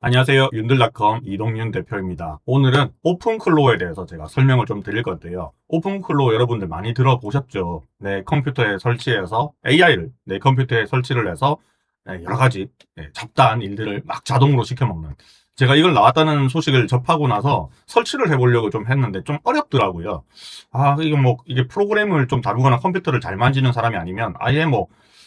안녕하세요. 윤들닷컴 이동윤 대표입니다. 오늘은 오픈클로에 대해서 제가 설명을 좀 드릴 건데요. 오픈클로 여러분들 많이 들어보셨죠? 내 컴퓨터에 설치해서 AI를 내 컴퓨터에 설치를 해서 여러 가지 잡다한 일들을 막 자동으로 시켜먹는. 제가 이걸 나왔다는 소식을 접하고 나서 설치를 해보려고 좀 했는데 좀 어렵더라고요. 이게 프로그램을 좀 다루거나 컴퓨터를 잘 만지는 사람이 아니면 아예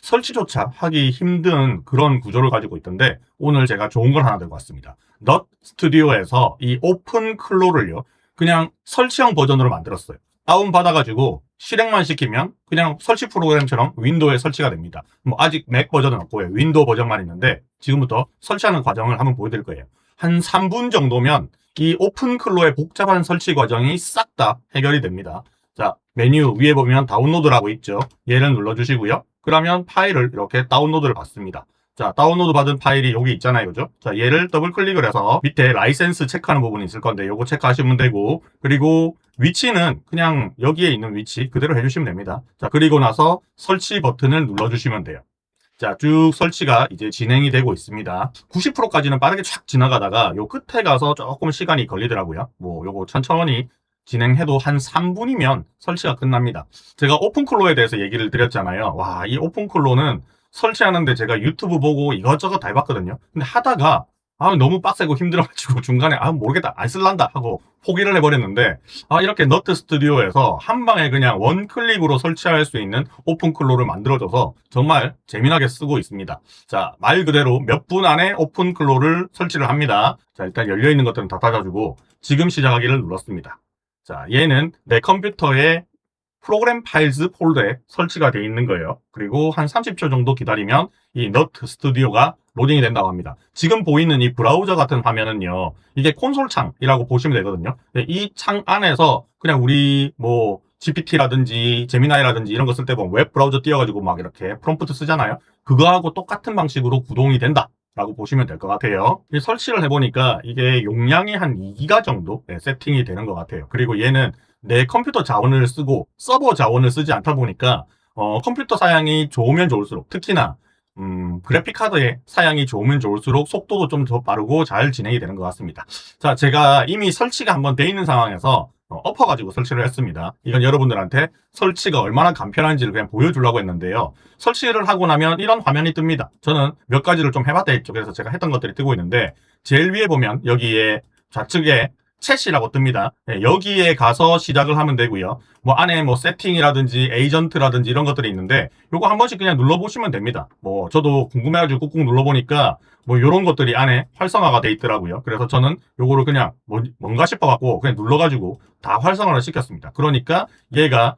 설치조차 하기 힘든 그런 구조를 가지고 있던데, 오늘 제가 좋은 걸 하나 들고 왔습니다. 넛 스튜디오에서 이 오픈 클로를요, 그냥 설치형 버전으로 만들었어요. 다운받아가지고 실행만 시키면 그냥 설치 프로그램처럼 윈도우에 설치가 됩니다. 아직 맥 버전은 없고요. 윈도우 버전만 있는데, 지금부터 설치하는 과정을 한번 보여드릴 거예요. 한 3분 정도면 이 오픈 클로의 복잡한 설치 과정이 싹 다 해결이 됩니다. 자, 메뉴 위에 보면 다운로드라고 있죠. 얘를 눌러주시고요. 그러면 파일을 이렇게 다운로드를 받습니다. 자, 다운로드 받은 파일이 여기 있잖아요. 그죠? 자, 얘를 더블 클릭을 해서 밑에 라이센스 체크하는 부분이 있을 건데, 요거 체크하시면 되고, 그리고 위치는 그냥 여기에 있는 위치 그대로 해주시면 됩니다. 자, 그리고 나서 설치 버튼을 눌러주시면 돼요. 자, 쭉 설치가 이제 진행이 되고 있습니다. 90%까지는 빠르게 촥 지나가다가 요 끝에 가서 조금 시간이 걸리더라고요. 요거 천천히 진행해도 한 3분이면 설치가 끝납니다. 제가 오픈클로에 대해서 얘기를 드렸잖아요. 와, 이 오픈클로는 설치하는데 제가 유튜브 보고 이것저것 다 해봤거든요. 근데 하다가 너무 빡세고 힘들어가지고 중간에 모르겠다, 안 쓸란다 하고 포기를 해버렸는데, 이렇게 너트 스튜디오에서 한 방에 그냥 원클릭으로 설치할 수 있는 오픈클로를 만들어줘서 정말 재미나게 쓰고 있습니다. 자, 말 그대로 몇 분 안에 오픈클로를 설치를 합니다. 자, 일단 열려있는 것들은 다 닫아주고 지금 시작하기를 눌렀습니다. 자, 얘는 내 컴퓨터에 프로그램 파일즈 폴더에 설치가 되어 있는 거예요. 그리고 한 30초 정도 기다리면 이 너트 스튜디오가 로딩이 된다고 합니다. 지금 보이는 이 브라우저 같은 화면은요, 이게 콘솔 창이라고 보시면 되거든요. 이 창 안에서 그냥 우리 GPT라든지 제미나이라든지 이런 거 쓸 때 보면 웹 브라우저 띄워가지고 막 이렇게 프롬프트 쓰잖아요. 그거하고 똑같은 방식으로 구동이 된다 라고 보시면 될 것 같아요. 설치를 해보니까 이게 용량이 한 2기가 정도 세팅이 되는 것 같아요. 그리고 얘는 내 컴퓨터 자원을 쓰고 서버 자원을 쓰지 않다 보니까 컴퓨터 사양이 좋으면 좋을수록, 특히나 그래픽 카드의 사양이 좋으면 좋을수록 속도도 좀 더 빠르고 잘 진행이 되는 것 같습니다. 자, 제가 이미 설치가 한번 돼 있는 상황에서 엎어가지고 설치를 했습니다. 이건 여러분들한테 설치가 얼마나 간편한지를 그냥 보여주려고 했는데요. 설치를 하고 나면 이런 화면이 뜹니다. 저는 몇 가지를 좀 해봤다 했죠. 그래서 제가 했던 것들이 뜨고 있는데, 제일 위에 보면 여기에 좌측에 챗이라고 뜹니다. 여기에 가서 시작을 하면 되고요. 안에 세팅이라든지 에이전트라든지 이런 것들이 있는데, 요거 한 번씩 그냥 눌러보시면 됩니다. 저도 궁금해가지고 꾹꾹 눌러보니까 요런 것들이 안에 활성화가 돼 있더라고요. 그래서 저는 요거를 그냥 뭔가 싶어갖고 그냥 눌러가지고 다 활성화를 시켰습니다. 그러니까 얘가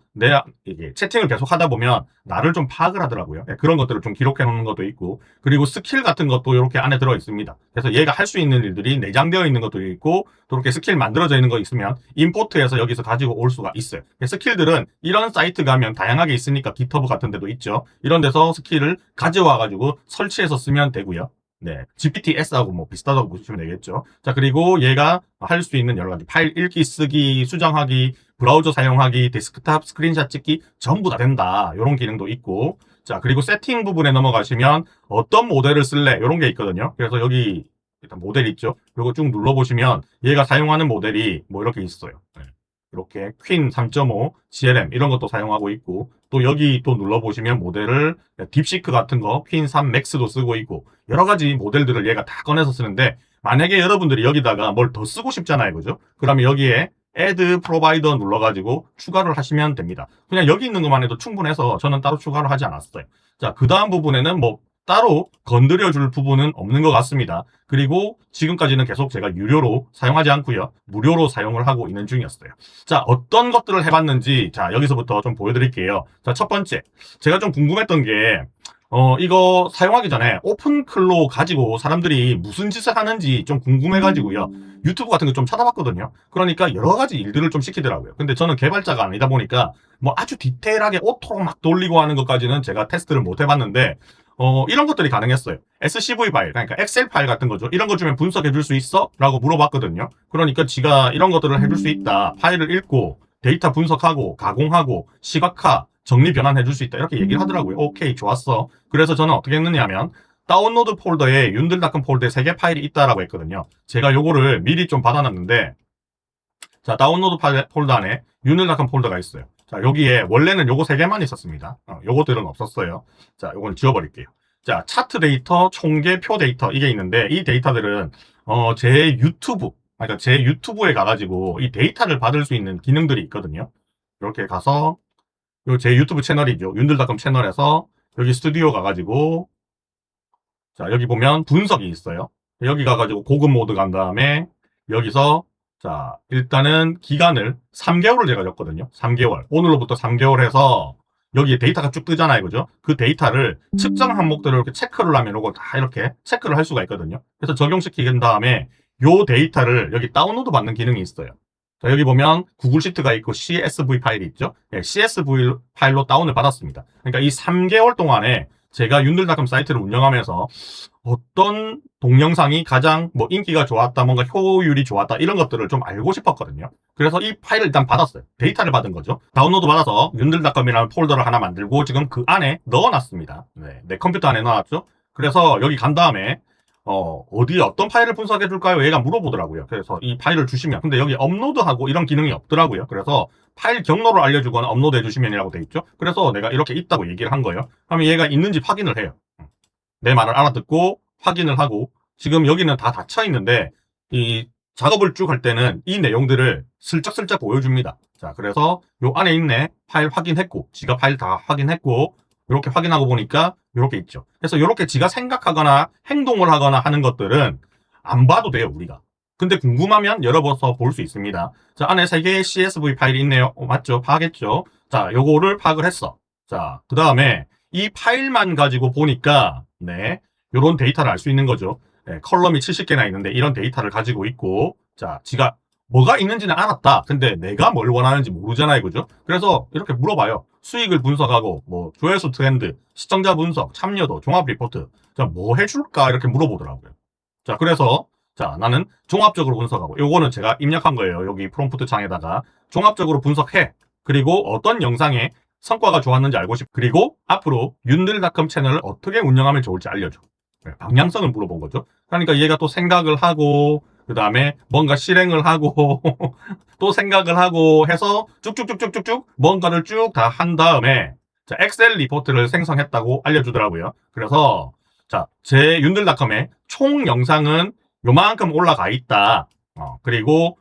이게 채팅을 계속 하다 보면 나를 좀 파악을 하더라고요. 그런 것들을 좀 기록해 놓는 것도 있고, 그리고 스킬 같은 것도 이렇게 안에 들어 있습니다. 그래서 얘가 할 수 있는 일들이 내장되어 있는 것도 있고, 또 이렇게 스킬 만들어져 있는 거 있으면 임포트해서 여기서 가지고 올 수가 있어요. 스킬들은 이런 사이트 가면 다양하게 있으니까, 깃허브 같은 데도 있죠. 이런 데서 스킬을 가져와 가지고 설치해서 쓰면 되고요. 네, GPTS하고 비슷하다고 보시면 되겠죠. 자, 그리고 얘가 할 수 있는 여러 가지 파일 읽기, 쓰기, 수정하기, 브라우저 사용하기, 데스크탑 스크린샷 찍기 전부 다 된다. 이런 기능도 있고, 자, 그리고 세팅 부분에 넘어가시면 어떤 모델을 쓸래? 이런 게 있거든요. 그래서 여기 일단 모델 있죠. 이거 쭉 눌러보시면 얘가 사용하는 모델이 이렇게 있어요. 네. 이렇게 퀸 3.5, GLM 이런 것도 사용하고 있고, 또 여기 또 눌러보시면 모델을 딥시크 같은 거 퀸 3 맥스도 쓰고 있고, 여러 가지 모델들을 얘가 다 꺼내서 쓰는데, 만약에 여러분들이 여기다가 뭘 더 쓰고 싶잖아요. 그죠? 그러면 여기에 Add Provider 눌러가지고 추가를 하시면 됩니다. 그냥 여기 있는 것만 해도 충분해서 저는 따로 추가를 하지 않았어요. 자, 그 다음 부분에는 따로 건드려줄 부분은 없는 것 같습니다. 그리고 지금까지는 계속 제가 유료로 사용하지 않고요, 무료로 사용을 하고 있는 중이었어요. 자, 어떤 것들을 해봤는지, 자, 여기서부터 좀 보여드릴게요. 자, 첫 번째, 제가 좀 궁금했던 게, 이거 사용하기 전에 오픈클로 가지고 사람들이 무슨 짓을 하는지 좀 궁금해가지고요, 유튜브 같은 거 좀 찾아봤거든요. 그러니까 여러 가지 일들을 좀 시키더라고요. 근데 저는 개발자가 아니다 보니까 아주 디테일하게 오토로 막 돌리고 하는 것까지는 제가 테스트를 못 해봤는데, 이런 것들이 가능했어요. SCV 파일, 그러니까 엑셀 파일 같은 거죠. 이런 것 주면 분석해 줄 수 있어? 라고 물어봤거든요. 그러니까 지가 이런 것들을 해줄 수 있다. 파일을 읽고 데이터 분석하고 가공하고 시각화, 정리 변환해 줄 수 있다. 이렇게 얘기를 하더라고요. 오케이, 좋았어. 그래서 저는 어떻게 했느냐 하면, 다운로드 폴더에 윤들닷컴 폴더에 3개 파일이 있다라고 했거든요. 제가 요거를 미리 좀 받아놨는데, 자, 다운로드 폴더 안에 윤들닷컴 폴더가 있어요. 자, 여기에 원래는 요거 3개만 있었습니다. 요거들은 없었어요. 자, 요건 지워버릴게요. 자, 차트 데이터, 총계, 표 데이터 이게 있는데, 이 데이터들은 제 유튜브, 그러니까 제 유튜브에 가가지고 이 데이터를 받을 수 있는 기능들이 있거든요. 이렇게 가서 요 제 유튜브 채널이죠. 윤들닷컴 채널에서 여기 스튜디오 가가지고, 자, 여기 보면 분석이 있어요. 여기 가가지고 고급 모드 간 다음에 여기서, 자, 일단은 기간을 3개월을 제가 줬거든요. 3개월. 오늘로부터 3개월 해서 여기에 데이터가 쭉 뜨잖아요. 그죠? 그 데이터를 측정 항목들을 이렇게 체크를 하면 이거 다 이렇게 체크를 할 수가 있거든요. 그래서 적용시킨 다음에 요 데이터를 여기 다운로드 받는 기능이 있어요. 자, 여기 보면 구글 시트가 있고 CSV 파일이 있죠. 네, CSV 파일로 다운을 받았습니다. 그러니까 이 3개월 동안에 제가 윤들닷컴 사이트를 운영하면서 어떤 동영상이 가장 뭐 인기가 좋았다, 뭔가 효율이 좋았다 이런 것들을 좀 알고 싶었거든요. 그래서 이 파일을 일단 받았어요. 데이터를 받은 거죠. 다운로드 받아서 윤들닷컴이라는 폴더를 하나 만들고 지금 그 안에 넣어놨습니다. 네, 내 컴퓨터 안에 넣어놨죠. 그래서 여기 간 다음에 어디 어떤 파일을 분석해 줄까요? 얘가 물어보더라고요. 그래서 이 파일을 주시면, 근데 여기 업로드하고 이런 기능이 없더라고요. 그래서 파일 경로를 알려주거나 업로드 해주시면이라고 돼 있죠. 그래서 내가 이렇게 있다고 얘기를 한 거예요. 그러면 얘가 있는지 확인을 해요. 내 말을 알아듣고 확인을 하고, 지금 여기는 다 닫혀 있는데 이 작업을 쭉 할 때는 이 내용들을 슬쩍슬쩍 보여줍니다. 자, 그래서 요 안에 있네, 파일 확인했고, 지가 파일 다 확인했고, 이렇게 확인하고 보니까 이렇게 있죠. 그래서 이렇게 지가 생각하거나 행동을 하거나 하는 것들은 안 봐도 돼요, 우리가. 근데 궁금하면 열어봐서 볼 수 있습니다. 자, 안에 3개의 CSV 파일이 있네요. 맞죠? 파악했죠? 자, 요거를 파악을 했어. 자, 그 다음에 이 파일만 가지고 보니까, 네, 요런 데이터를 알 수 있는 거죠. 네, 컬럼이 70개나 있는데 이런 데이터를 가지고 있고, 자, 지가 뭐가 있는지는 알았다. 근데 내가 뭘 원하는지 모르잖아요. 그죠? 그래서 이렇게 물어봐요. 수익을 분석하고, 뭐, 조회수 트렌드, 시청자 분석, 참여도, 종합 리포트. 자, 뭐 해줄까? 이렇게 물어보더라고요. 자, 그래서, 자, 나는 종합적으로 분석하고, 요거는 제가 입력한 거예요. 여기 프롬프트 창에다가. 종합적으로 분석해. 그리고 어떤 영상에 성과가 좋았는지 알고 싶고, 그리고 앞으로 윤들닷컴 채널을 어떻게 운영하면 좋을지 알려줘. 방향성을 물어본 거죠. 그러니까 얘가 또 생각을 하고, 그 다음에 뭔가 실행을 하고, 또 생각을 하고 해서 쭉쭉쭉쭉쭉쭉 뭔가를 쭉 다 한 다음에, 자, 엑셀 리포트를 생성했다고 알려주더라고요. 그래서, 자, 제 윤들닷컴에 총 영상은 요만큼 올라가 있다. 그리고,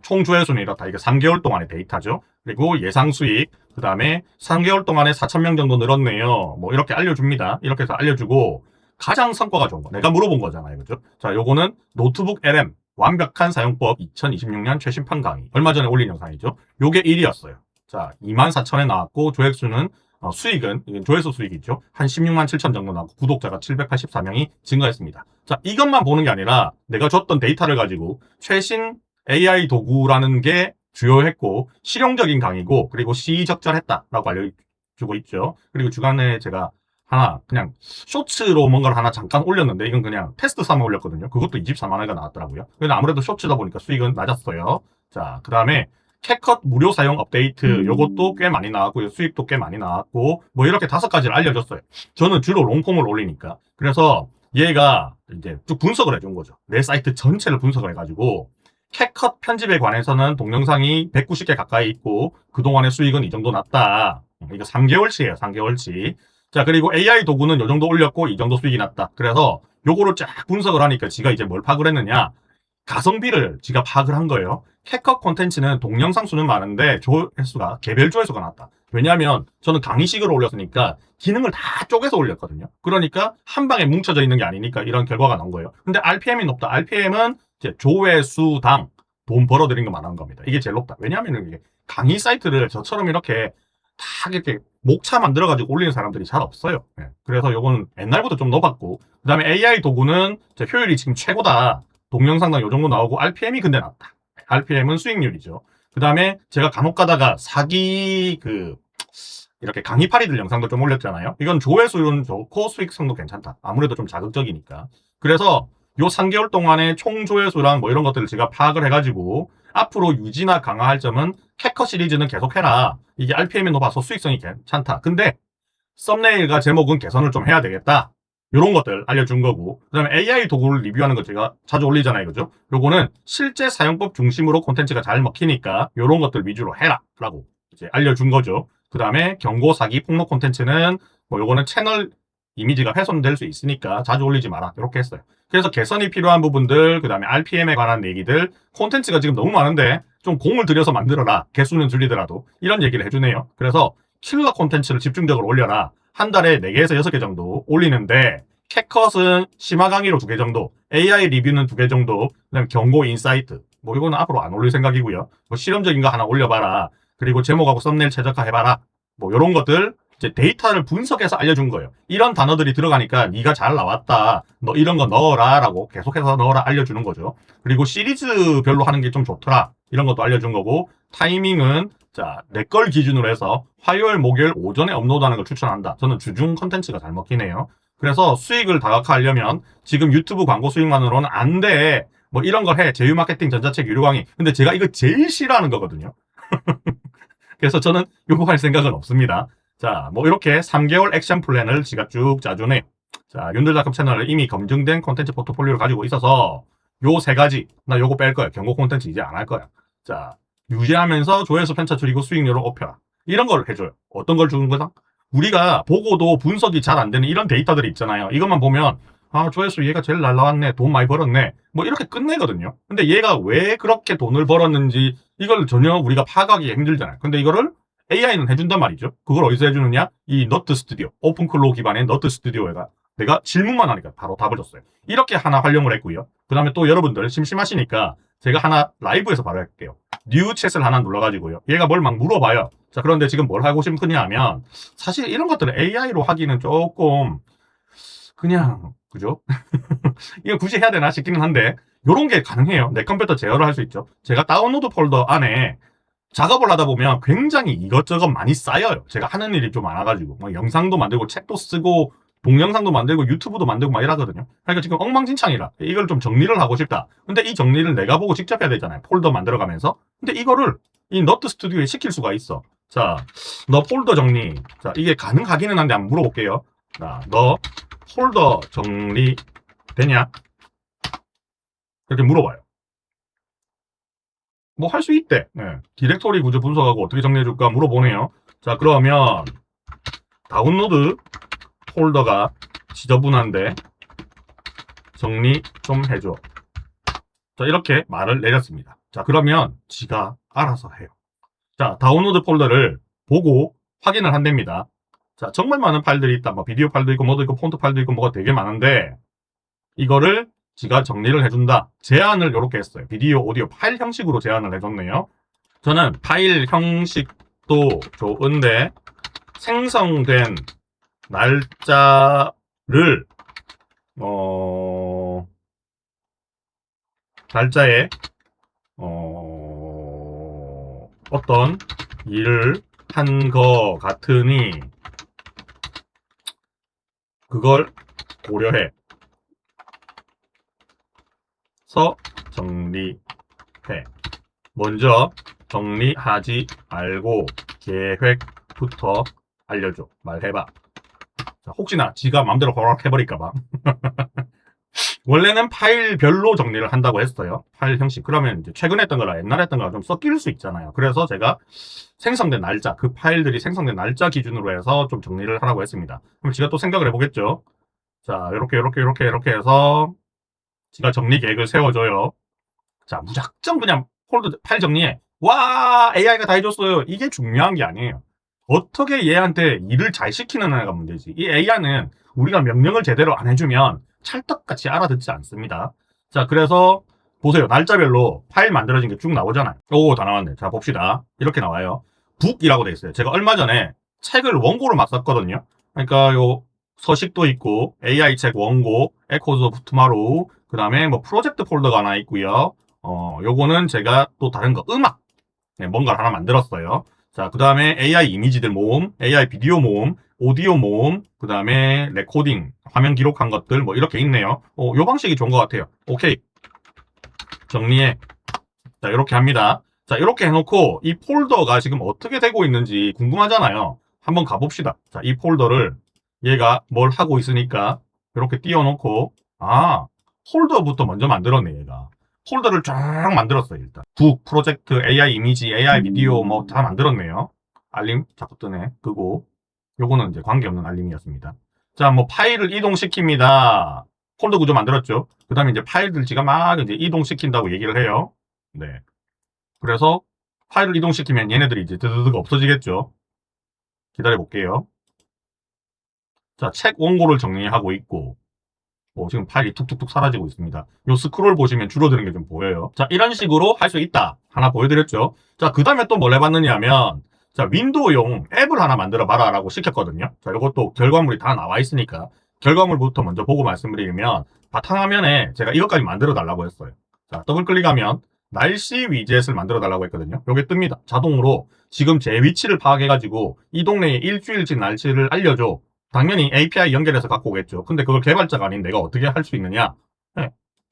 총 조회수는 이렇다. 이게 3개월 동안의 데이터죠. 그리고 예상 수익, 그 다음에 3개월 동안에 4,000명 정도 늘었네요. 뭐 이렇게 알려줍니다. 이렇게 해서 알려주고, 가장 성과가 좋은 거. 내가 물어본 거잖아요. 그죠? 자, 요거는 노트북 LM 완벽한 사용법 2026년 최신판 강의. 얼마 전에 올린 영상이죠. 요게 1위였어요. 자, 24,000에 나왔고, 조회수는, 수익은, 조회수 수익이죠. 한 16만 7천 정도 나왔고, 구독자가 784명이 증가했습니다. 자, 이것만 보는 게 아니라, 내가 줬던 데이터를 가지고, 최신 AI 도구라는 게 주요했고, 실용적인 강의고, 그리고 시의적절했다라고 알려주고 있죠. 그리고 주간에 제가 하나 그냥 쇼츠로 뭔가를 하나 잠깐 올렸는데 이건 그냥 테스트 삼아 올렸거든요. 그것도 24만 원가 나왔더라고요. 근데 아무래도 쇼츠다 보니까 수익은 낮았어요. 자, 그 다음에 캡컷 무료 사용 업데이트 요것도 꽤 많이 나왔고 수익도 꽤 많이 나왔고 뭐 이렇게 5가지를 알려줬어요. 저는 주로 롱폼을 올리니까. 그래서 얘가 이제 쭉 분석을 해준 거죠. 내 사이트 전체를 분석을 해가지고 캡컷 편집에 관해서는 동영상이 190개 가까이 있고 그동안의 수익은 이 정도 났다. 이거 3개월치예요. 3개월치. 자, 그리고 AI 도구는 요 정도 올렸고 이 정도 수익이 났다. 그래서 요거를 쫙 분석을 하니까 지가 이제 뭘 파악을 했느냐. 가성비를 지가 파악을 한 거예요. 캡컷 콘텐츠는 동영상 수는 많은데 조회수가 개별 조회수가 낮다. 왜냐하면 저는 강의식으로 올렸으니까 기능을 다 쪼개서 올렸거든요. 그러니까 한 방에 뭉쳐져 있는 게 아니니까 이런 결과가 나온 거예요. 근데 RPM이 높다. RPM은 이제 조회수당 돈 벌어들인 거 말하는 겁니다. 이게 제일 높다. 왜냐하면 이게 강의 사이트를 저처럼 이렇게 다 이렇게 목차 만들어가지고 올리는 사람들이 잘 없어요. 네. 그래서 요거는 옛날부터 좀 높았고, 그 다음에 AI 도구는 효율이 지금 최고다. 동영상당 요 정도 나오고, RPM이 근데 낮다. RPM은 수익률이죠. 그 다음에 제가 간혹 가다가 사기, 이렇게 강의파리들 영상도 좀 올렸잖아요. 이건 조회수는 좋고 수익성도 괜찮다. 아무래도 좀 자극적이니까. 그래서 요 3개월 동안의 총 조회수랑 뭐 이런 것들을 제가 파악을 해가지고, 앞으로 유지나 강화할 점은 캡컷 시리즈는 계속 해라. 이게 RPM이 높아서 수익성이 괜찮다. 근데 썸네일과 제목은 개선을 좀 해야 되겠다. 요런 것들 알려준 거고, 그 다음에 AI 도구를 리뷰하는 거 제가 자주 올리잖아요. 그죠? 요거는 실제 사용법 중심으로 콘텐츠가 잘 먹히니까 요런 것들 위주로 해라 라고 이제 알려준 거죠. 그 다음에 경고, 사기, 폭로 콘텐츠는 뭐 요거는 채널 이미지가 훼손될 수 있으니까 자주 올리지 마라 이렇게 했어요. 그래서 개선이 필요한 부분들, 그 다음에 RPM에 관한 얘기들, 콘텐츠가 지금 너무 많은데 좀 공을 들여서 만들어라, 개수는 줄이더라도, 이런 얘기를 해주네요. 그래서 킬러 콘텐츠를 집중적으로 올려라. 한 달에 4개에서 6개 정도 올리는데, 캣컷은 심화 강의로 2개 정도, AI 리뷰는 2개 정도, 그다음에 경고 인사이트, 뭐 이거는 앞으로 안 올릴 생각이고요. 뭐 실험적인 거 하나 올려봐라. 그리고 제목하고 썸네일 최적화해봐라. 뭐 이런 것들 이제 데이터를 분석해서 알려준 거예요. 이런 단어들이 들어가니까 네가 잘 나왔다, 너 이런 거 넣어라 라고 계속해서 넣어라 알려주는 거죠. 그리고 시리즈별로 하는 게 좀 좋더라, 이런 것도 알려준 거고, 타이밍은 자, 내 걸 기준으로 해서 화요일, 목요일 오전에 업로드하는 걸 추천한다. 저는 주중 컨텐츠가 잘 먹히네요. 그래서 수익을 다각화하려면 지금 유튜브 광고 수익만으로는 안 돼. 뭐 이런 걸 해. 제휴 마케팅, 전자책, 유료 강의. 근데 제가 이거 제일 싫어하는 거거든요. 그래서 저는 요거 할 생각은 없습니다. 자, 뭐 이렇게 3개월 액션 플랜을 제가 쭉 짜주네요. 자, 윤들닷컴 채널을 이미 검증된 콘텐츠 포트폴리오를 가지고 있어서 요 3가지, 나 요거 뺄 거야. 경고 콘텐츠 이제 안 할 거야. 자, 유지하면서 조회수 편차 줄이고 수익률을 높여라. 이런 걸 해줘요. 어떤 걸 주는 거다? 우리가 보고도 분석이 잘 안 되는 이런 데이터들이 있잖아요. 이것만 보면 아, 조회수 얘가 제일 잘 나왔네, 돈 많이 벌었네, 뭐 이렇게 끝내거든요. 근데 얘가 왜 그렇게 돈을 벌었는지 이걸 전혀 우리가 파악하기 힘들잖아요. 근데 이거를 AI는 해준단 말이죠. 그걸 어디서 해주느냐? 이 너트 스튜디오, 오픈클로우 기반의 너트 스튜디오가 내가 질문만 하니까 바로 답을 줬어요. 이렇게 하나 활용을 했고요. 그 다음에 또 여러분들 심심하시니까 제가 하나 라이브에서 바로 할게요. 뉴 챗을 하나 눌러가지고요. 얘가 뭘 막 물어봐요. 자, 그런데 지금 뭘 하고 싶으냐 하면, 사실 이런 것들을 AI로 하기는 조금 그냥 그죠? 이거 굳이 해야 되나 싶기는 한데 요런 게 가능해요. 내 컴퓨터 제어를 할 수 있죠. 제가 다운로드 폴더 안에 작업을 하다 보면 굉장히 이것저것 많이 쌓여요. 제가 하는 일이 좀 많아가지고 막 영상도 만들고 책도 쓰고 동영상도 만들고 유튜브도 만들고 막 이러거든요. 그러니까 지금 엉망진창이라 이걸 좀 정리를 하고 싶다. 근데 이 정리를 내가 보고 직접 해야 되잖아요. 폴더 만들어가면서. 근데 이거를 이 너트 스튜디오에 시킬 수가 있어. 자, 너 폴더 정리. 자, 이게 가능하기는 한데 한번 물어볼게요. 자, 너 폴더 정리 되냐? 이렇게 물어봐요. 뭐 할 수 있대. 네. 디렉토리 구조 분석하고 어떻게 정리해줄까 물어보네요. 자, 그러면 다운로드 폴더가 지저분한데 정리 좀 해줘. 자, 이렇게 말을 내렸습니다. 자, 그러면 지가 알아서 해요. 자, 다운로드 폴더를 보고 확인을 한답니다. 자, 정말 많은 파일들이 있다. 뭐 비디오 파일도 있고 뭐도 있고 폰트 파일도 있고 뭐가 되게 많은데 이거를 지가 정리를 해준다. 제한을 이렇게 했어요. 비디오, 오디오 파일 형식으로 제한을 해줬네요. 저는 파일 형식도 좋은데 생성된 날짜를 날짜에 어떤 일을 한 거 같으니 그걸 고려해 서 정리해. 먼저 정리하지 말고 계획부터 알려줘. 말해봐. 자, 혹시나 지가 마음대로 허락 해버릴까봐. 원래는 파일별로 정리를 한다고 했어요. 파일 형식. 그러면 이제 최근에 했던 거랑 옛날에 했던 거랑 좀 섞일 수 있잖아요. 그래서 제가 생성된 날짜, 그 파일들이 생성된 날짜 기준으로 해서 좀 정리를 하라고 했습니다. 그럼 지가 또 생각을 해보겠죠. 자, 이렇게 해서 지가 정리 계획을 세워줘요. 자, 무작정 그냥 폴더 파일 정리해. 와, AI가 다 해줬어요. 이게 중요한 게 아니에요. 어떻게 얘한테 일을 잘 시키는 애가 문제지. 이 AI는 우리가 명령을 제대로 안 해주면 찰떡같이 알아듣지 않습니다. 자, 그래서 보세요. 날짜별로 파일 만들어진 게 쭉 나오잖아요. 오, 다 나왔네. 자, 봅시다. 이렇게 나와요. 북이라고 돼 있어요. 제가 얼마 전에 책을 원고를 막 썼거든요. 그러니까 요 서식도 있고 AI 책 원고, 에코즈 오브 투마로우, 그 다음에 뭐 프로젝트 폴더가 하나 있고요. 요거는 제가 또 다른 거 음악, 네, 뭔가를 하나 만들었어요. 자, 그 다음에 AI 이미지들 모음, AI 비디오 모음, 오디오 모음, 그 다음에 레코딩, 화면 기록한 것들 뭐 이렇게 있네요. 요 방식이 좋은 것 같아요. 오케이. 정리해. 자, 이렇게 합니다. 자, 이렇게 해놓고 이 폴더가 지금 어떻게 되고 있는지 궁금하잖아요. 한번 가봅시다. 자, 이 폴더를 얘가 뭘 하고 있으니까 이렇게 띄워놓고, 폴더부터 먼저 만들었네, 얘가. 폴더를 쫙 만들었어요, 일단. 북, 프로젝트, AI 이미지, AI 비디오 뭐 다 만들었네요. 알림 자꾸 뜨네. 끄고. 요거는 이제 관계없는 알림이었습니다. 자, 뭐 파일을 이동시킵니다. 폴더 구조 만들었죠. 그 다음에 이제 파일들 지가 막 이제 이동시킨다고 얘기를 해요. 네. 그래서 파일을 이동시키면 얘네들이 이제 드드드가 없어지겠죠. 기다려 볼게요. 자, 책 원고를 정리하고 있고, 지금 파일이 툭툭툭 사라지고 있습니다. 요 스크롤 보시면 줄어드는 게 좀 보여요. 자, 이런 식으로 할 수 있다. 하나 보여드렸죠. 자, 그 다음에 또 뭘 해봤느냐 하면, 자, 윈도우용 앱을 하나 만들어 봐라 라고 시켰거든요. 자, 이것도 결과물이 다 나와 있으니까, 결과물부터 먼저 보고 말씀드리면, 바탕화면에 제가 이것까지 만들어 달라고 했어요. 자, 더블 클릭하면, 날씨 위젯을 만들어 달라고 했거든요. 요게 뜹니다. 자동으로 지금 제 위치를 파악해가지고, 이 동네에 일주일치 날씨를 알려줘. 당연히 API 연결해서 갖고 오겠죠. 근데 그걸 개발자가 아닌 내가 어떻게 할 수 있느냐? 네,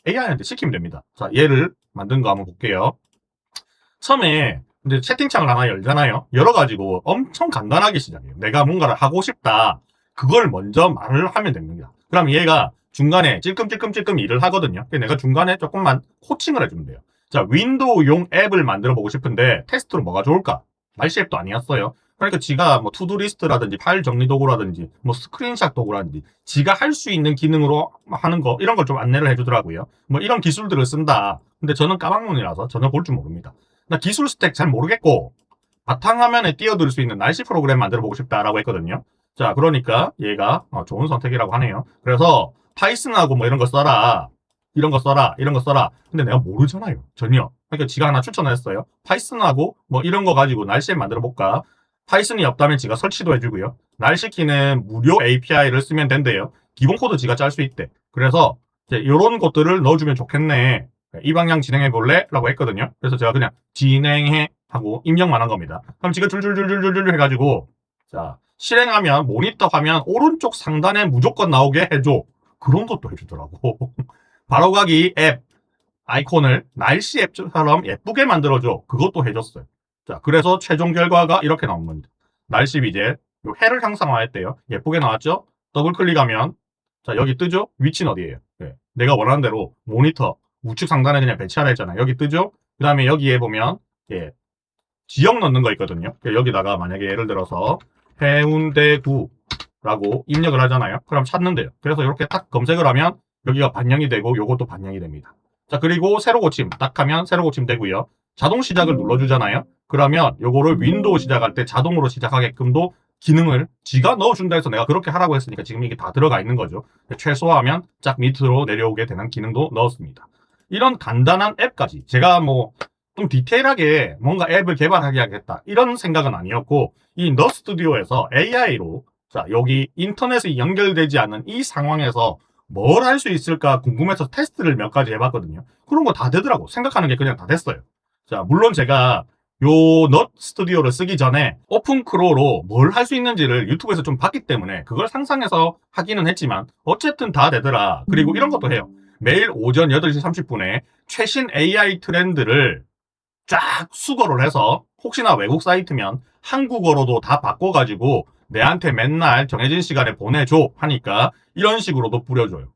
AI한테 시키면 됩니다. 자, 얘를 만든 거 한번 볼게요. 처음에 이제 채팅창을 하나 열잖아요. 열어가지고 엄청 간단하게 시작해요. 내가 뭔가를 하고 싶다. 그걸 먼저 말을 하면 됩니다. 그럼 얘가 중간에 찔끔찔끔찔끔 일을 하거든요. 내가 중간에 조금만 코칭을 해주면 돼요. 자, 윈도우용 앱을 만들어 보고 싶은데 테스트로 뭐가 좋을까? 날씨 앱도 아니었어요. 그러니까 지가 뭐 투두리스트라든지 파일 정리 도구라든지 뭐 스크린샷 도구라든지 지가 할 수 있는 기능으로 하는 거 이런 걸 좀 안내를 해주더라고요. 뭐 이런 기술들을 쓴다. 근데 저는 까막눈이라서 전혀 볼 줄 모릅니다. 나 기술 스택 잘 모르겠고 바탕화면에 띄워둘 수 있는 날씨 프로그램 만들어 보고 싶다라고 했거든요. 자, 그러니까 얘가 좋은 선택이라고 하네요. 그래서 파이썬하고 뭐 이런 거 써라. 이런 거 써라. 이런 거 써라. 근데 내가 모르잖아요. 전혀. 그러니까 지가 하나 추천했어요. 파이썬하고 뭐 이런 거 가지고 날씨 앱 만들어 볼까? 파이썬이 없다면 지가 설치도 해주고요. 날씨키는 무료 API를 쓰면 된대요. 기본 코드 지가 짤 수 있대. 그래서 이제 이런 것들을 넣어주면 좋겠네. 이 방향 진행해 볼래? 라고 했거든요. 그래서 제가 그냥 진행해 하고 입력만 한 겁니다. 그럼 지가 줄줄줄줄줄줄 해가지고 자, 실행하면 모니터 화면 오른쪽 상단에 무조건 나오게 해줘. 그런 것도 해주더라고. 바로가기 앱 아이콘을 날씨 앱처럼 예쁘게 만들어줘. 그것도 해줬어요. 자, 그래서 최종 결과가 이렇게 나온 겁니다. 날씨 위젯, 요 해를 형상화했대요. 예쁘게 나왔죠? 더블 클릭하면, 자, 여기 뜨죠? 위치는 어디예요? 네. 내가 원하는 대로 모니터, 우측 상단에 그냥 배치하라 했잖아요. 여기 뜨죠? 그 다음에 여기에 보면, 지역 넣는 거 있거든요. 여기다가 만약에 예를 들어서, 해운대구라고 입력을 하잖아요. 그럼 찾는데요. 그래서 이렇게 딱 검색을 하면, 여기가 반영이 되고, 요것도 반영이 됩니다. 자, 그리고 새로 고침 딱 하면 새로 고침 되고요. 자동 시작을 눌러주잖아요. 그러면 요거를 윈도우 시작할 때 자동으로 시작하게끔도 기능을 지가 넣어준다 해서 내가 그렇게 하라고 했으니까 지금 이게 다 들어가 있는 거죠. 최소화하면 쫙 밑으로 내려오게 되는 기능도 넣었습니다. 이런 간단한 앱까지 제가 뭐 좀 디테일하게 뭔가 앱을 개발하게 하겠다 이런 생각은 아니었고 이 너스튜디오에서 AI로 자 여기 인터넷이 연결되지 않은 이 상황에서 뭘 할 수 있을까 궁금해서 테스트를 몇 가지 해봤거든요. 그런 거 다 되더라고. 생각하는 게 그냥 다 됐어요. 자, 물론 제가 요 넛 스튜디오를 쓰기 전에 오픈크로로 뭘 할 수 있는지를 유튜브에서 좀 봤기 때문에 그걸 상상해서 하기는 했지만 어쨌든 다 되더라. 그리고 이런 것도 해요. 매일 오전 8시 30분에 최신 AI 트렌드를 쫙 수거를 해서 혹시나 외국 사이트면 한국어로도 다 바꿔가지고 내한테 맨날 정해진 시간에 보내줘 하니까 이런 식으로도 뿌려줘요.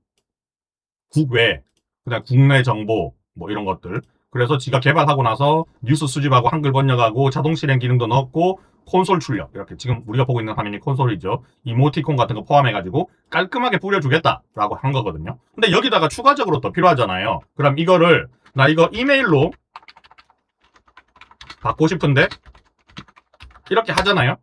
국외, 그다음 국내 정보 뭐 이런 것들. 그래서 지가 개발하고 나서 뉴스 수집하고 한글 번역하고 자동 실행 기능도 넣었고 콘솔 출력 이렇게 지금 우리가 보고 있는 화면이 콘솔이죠. 이모티콘 같은 거 포함해가지고 깔끔하게 뿌려주겠다라고 한 거거든요. 근데 여기다가 추가적으로 더 필요하잖아요. 그럼 이거를 나 이거 이메일로 받고 싶은데 이렇게 하잖아요.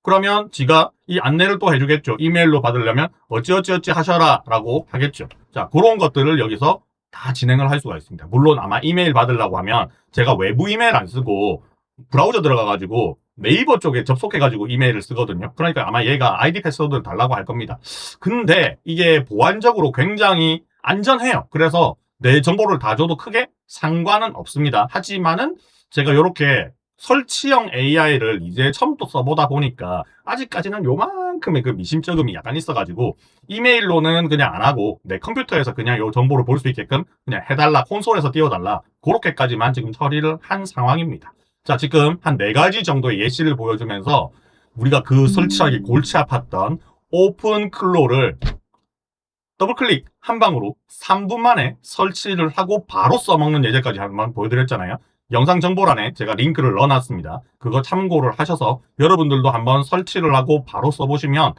그러면 지가 이 안내를 또 해주겠죠. 이메일로 받으려면 어찌어찌어찌 하셔라 라고 하겠죠. 자, 그런 것들을 여기서 다 진행을 할 수가 있습니다. 물론 아마 이메일 받으려고 하면 제가 외부 이메일 안 쓰고 브라우저 들어가가지고 네이버 쪽에 접속해가지고 이메일을 쓰거든요. 그러니까 아마 얘가 아이디 패스워드를 달라고 할 겁니다. 근데 이게 보안적으로 굉장히 안전해요. 그래서 내 정보를 다 줘도 크게 상관은 없습니다. 하지만은 제가 이렇게 설치형 AI를 이제 처음 또 써보다 보니까 아직까지는 요만큼의 그 미심쩍음이 약간 있어가지고 이메일로는 그냥 안 하고 내 컴퓨터에서 그냥 요 정보를 볼 수 있게끔 그냥 해달라 콘솔에서 띄워달라 그렇게까지만 지금 처리를 한 상황입니다. 자, 지금 한 4가지 정도의 예시를 보여주면서 우리가 그 설치하기 골치 아팠던 오픈클로를 더블클릭 한 방으로 3분 만에 설치를 하고 바로 써먹는 예제까지 한번 보여드렸잖아요. 영상 정보란에 제가 링크를 넣어놨습니다. 그거 참고를 하셔서 여러분들도 한번 설치를 하고 바로 써보시면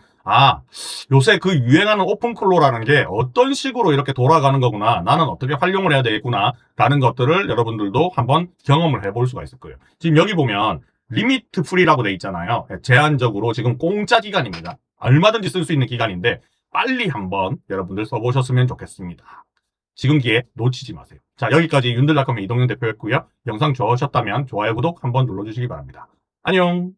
요새 그 유행하는 오픈클로라는 게 어떤 식으로 이렇게 돌아가는 거구나, 나는 어떻게 활용을 해야 되겠구나 라는 것들을 여러분들도 한번 경험을 해볼 수가 있을 거예요. 지금 여기 보면 리미트 프리라고 돼 있잖아요. 제한적으로 지금 공짜 기간입니다. 얼마든지 쓸 수 있는 기간인데 빨리 한번 여러분들 써보셨으면 좋겠습니다. 지금 기회 놓치지 마세요. 자, 여기까지 윤들닷컴의 이동현 대표였고요. 영상 좋으셨다면 좋아요, 구독 한번 눌러주시기 바랍니다. 안녕.